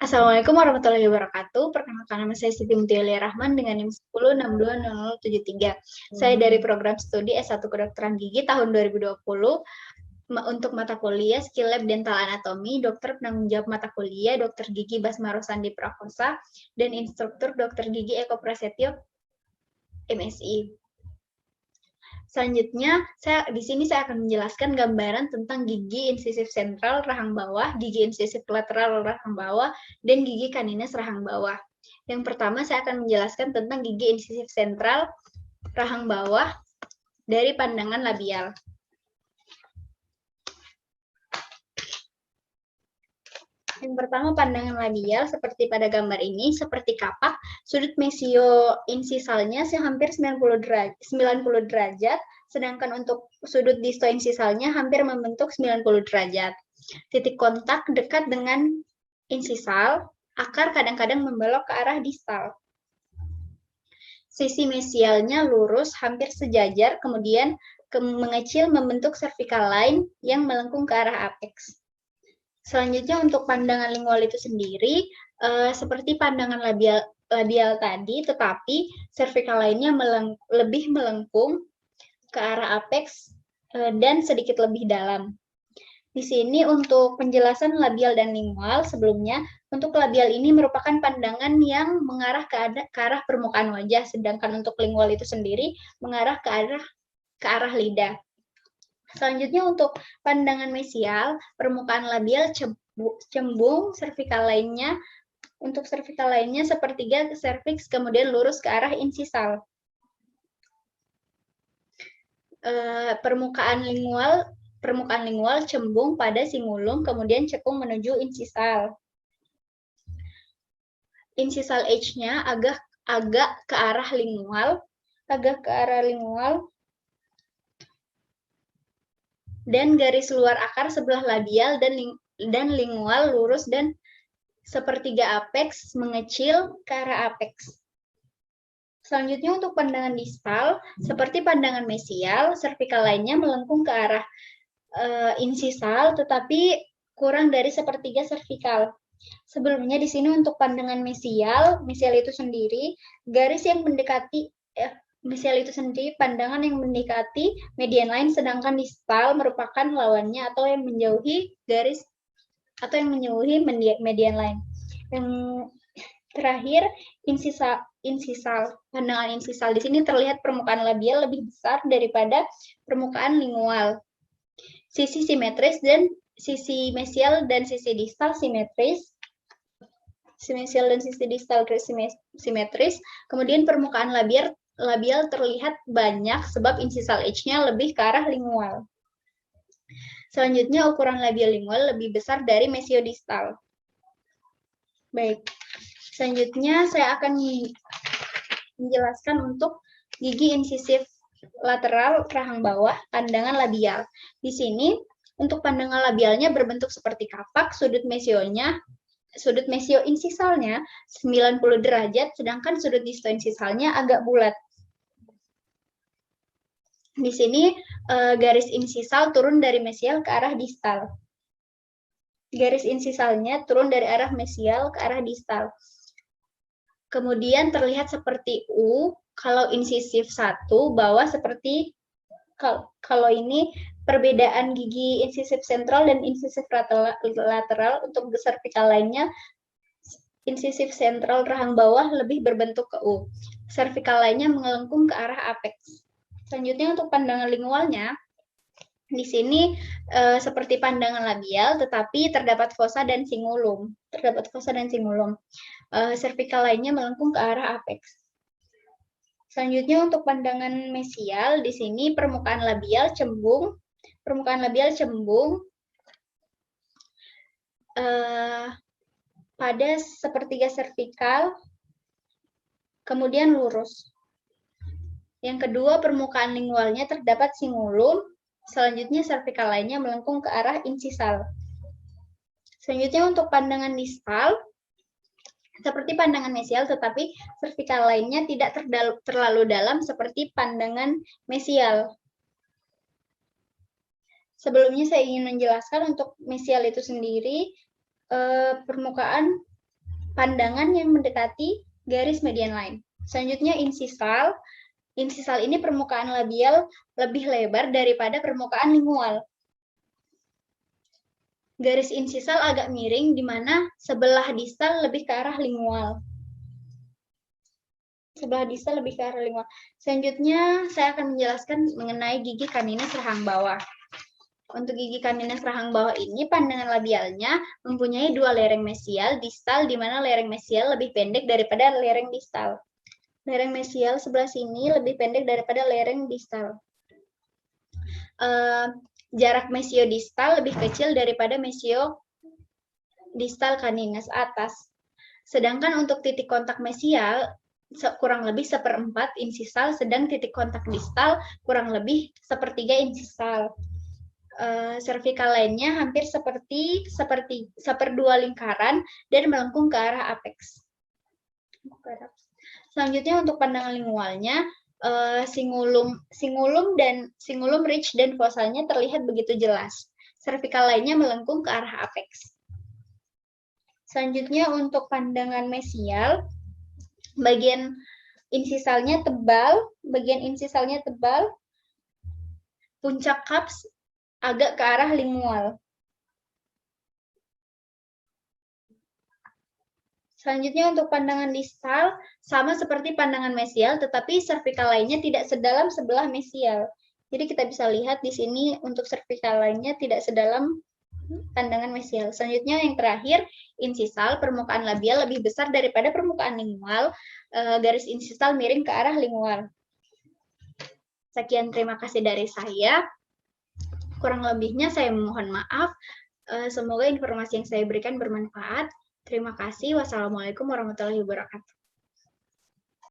Assalamualaikum warahmatullahi wabarakatuh. Perkenalkan nama saya Siti Mutialia Rahman dengan NIM 10620073. Saya dari program studi S1 Kedokteran Gigi tahun 2020 untuk mata kuliah Skill Lab Dental Anatomi, dokter penanggung jawab mata kuliah Dr. Gigi Basmaro Sandi Prakosa dan instruktur Dr. Gigi Eko Prasetyo MSI. Selanjutnya, di sini saya akan menjelaskan gambaran tentang gigi insisif sentral rahang bawah, gigi insisif lateral rahang bawah, dan gigi kaninas rahang bawah. Yang pertama, saya akan menjelaskan tentang gigi insisif sentral rahang bawah dari pandangan labial. Yang pertama, pandangan labial seperti pada gambar ini, seperti kapak, sudut mesio insisalnya hampir 90 derajat, sedangkan untuk sudut disto insisalnya hampir membentuk 90 derajat. Titik kontak dekat dengan insisal, akar kadang-kadang membelok ke arah distal. Sisi mesialnya lurus, hampir sejajar, kemudian mengecil membentuk cervical line yang melengkung ke arah apex. Selanjutnya untuk pandangan lingual itu sendiri, seperti pandangan labial tadi, tetapi cervical lainnya lebih melengkung ke arah apex dan sedikit lebih dalam. Di sini untuk penjelasan labial dan lingual, sebelumnya untuk labial ini merupakan pandangan yang mengarah ke arah permukaan wajah, sedangkan untuk lingual itu sendiri mengarah ke arah lidah. Selanjutnya untuk pandangan mesial, permukaan labial cembung, cervical lainnya untuk cervical lainnya sepertiga ke cervix, kemudian lurus ke arah insisal. Permukaan lingual cembung pada cingulum, kemudian cekung menuju insisal. Insisal H-nya agak ke arah lingual, dan garis luar akar sebelah labial dan lingual lurus dan sepertiga apex mengecil ke arah apex. Selanjutnya untuk pandangan distal, seperti pandangan mesial, cervical lainnya melengkung ke arah insisal, tetapi kurang dari sepertiga cervical. Sebelumnya di sini untuk pandangan mesial itu sendiri, garis yang mendekati mesial itu sendiri pandangan yang mendekati median line, sedangkan distal merupakan lawannya atau yang menjauhi garis atau yang menjauhi median line. Yang terakhir insisal. Pandangan insisal di sini terlihat permukaan labial lebih besar daripada permukaan lingual. Sisi simetris dan sisi mesial dan sisi distal simetris. Mesial dan sisi distal simetris. Kemudian permukaan labial terlihat banyak sebab insisal H-nya lebih ke arah lingual. Selanjutnya ukuran labial lingual lebih besar dari mesiodistal. Baik, selanjutnya saya akan menjelaskan untuk gigi insisif lateral rahang bawah, pandangan labial. Di sini untuk pandangan labialnya berbentuk seperti kapak, sudut mesio insisalnya 90 derajat, sedangkan sudut disto insisalnya agak bulat. Di sini garis insisal turun dari mesial ke arah distal. Garis insisalnya turun dari arah mesial ke arah distal. Kemudian terlihat seperti U, kalau insisif 1, bawah seperti, kalau ini perbedaan gigi insisif sentral dan insisif lateral untuk cervical lainnya, insisif sentral rahang bawah lebih berbentuk ke U. Cervical lainnya melengkung ke arah apex. Selanjutnya untuk pandangan lingualnya, di sini seperti pandangan labial, tetapi terdapat fossa dan cingulum. Cervical lainnya melengkung ke arah apex. Selanjutnya untuk pandangan mesial, di sini permukaan labial cembung pada sepertiga cervical, kemudian lurus. Yang kedua, permukaan lingualnya terdapat cingulum, selanjutnya cervical lainnya melengkung ke arah insisal. Selanjutnya untuk pandangan distal, seperti pandangan mesial, tetapi cervical lainnya tidak terlalu dalam seperti pandangan mesial. Sebelumnya saya ingin menjelaskan untuk mesial itu sendiri, permukaan pandangan yang mendekati garis median line. Selanjutnya insisal. Insisal ini permukaan labial lebih lebar daripada permukaan lingual. Garis insisal agak miring, di mana sebelah distal lebih ke arah lingual. Sebelah distal lebih ke arah lingual. Selanjutnya, saya akan menjelaskan mengenai gigi canines rahang bawah. Untuk gigi canines rahang bawah ini, pandangan labialnya mempunyai dua lereng mesial distal, di mana lereng mesial lebih pendek daripada lereng distal. Lereng mesial sebelah sini lebih pendek daripada lereng distal. Jarak mesiodistal lebih kecil daripada mesiodistal canines atas. Sedangkan untuk titik kontak mesial kurang lebih 1/4 insisal, sedang titik kontak distal kurang lebih 1/3 insisal. Cervical line-nya hampir seperti 1/2 lingkaran dan melengkung ke arah apex. Selanjutnya untuk pandangan lingualnya, singulum ridge dan fossalnya terlihat begitu jelas. Cervical line-nya melengkung ke arah apex. Selanjutnya untuk pandangan mesial, bagian insisalnya tebal, puncak cups agak ke arah lingual. Selanjutnya untuk pandangan distal, sama seperti pandangan mesial, tetapi cervical line-nya tidak sedalam sebelah mesial. Jadi kita bisa lihat di sini untuk cervical line-nya tidak sedalam pandangan mesial. Selanjutnya yang terakhir, insisal, permukaan labial lebih besar daripada permukaan lingual, garis insisal miring ke arah lingual. Sekian, terima kasih dari saya. Kurang lebihnya saya mohon maaf. Semoga informasi yang saya berikan bermanfaat. Terima kasih. Wassalamualaikum warahmatullahi wabarakatuh.